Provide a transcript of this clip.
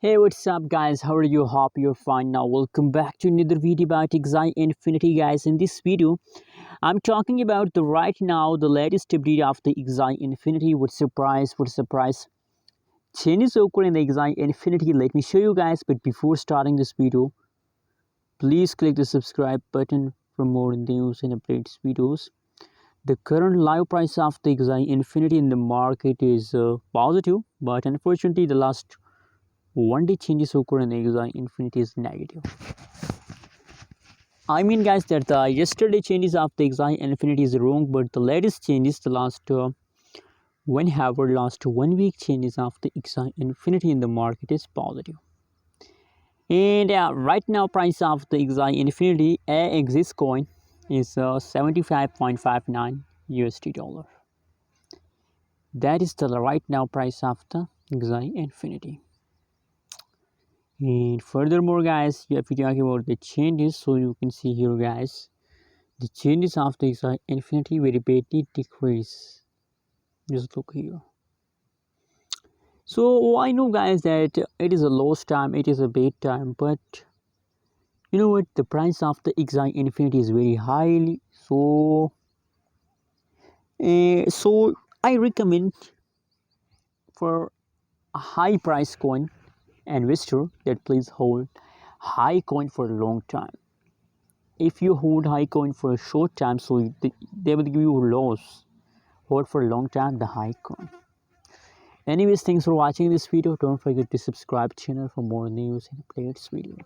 Hey, what's up guys? How are you? Hope you're fine. Now welcome back to another video about AXS Infinity, guys. In this video I'm talking about the right now the latest update of the AXS Infinity. What surprise changes occur in the AXS Infinity. Let me show you guys, but before starting this video, please click the subscribe button for more news and updates videos. The current live price of the AXS Infinity in the market is positive, but unfortunately the last one day changes occur in AXS Infinity is negative. I mean guys that the yesterday changes of the AXS Infinity is wrong, but the latest changes, the last last 1 week changes of the AXS Infinity in the market is positive. And right now price of the AXS Infinity AXS coin is 75.59 USD dollar. That is the right now price of the AXS Infinity. And furthermore guys, if we talk about the changes, so you can see here guys, the changes of the AXS Infinity very badly decrease. Just look here. So I know guys that it is a loss time, it is a bad time, but you know what, the price of the AXS Infinity is very high. So I recommend for a high price coin investor that please hold high coin for a long time. If you hold high coin for a short time, so they will give you loss. Hold for a long time the high coin. Anyways, thanks for watching this video. Don't forget to subscribe channel for more news and updates videos.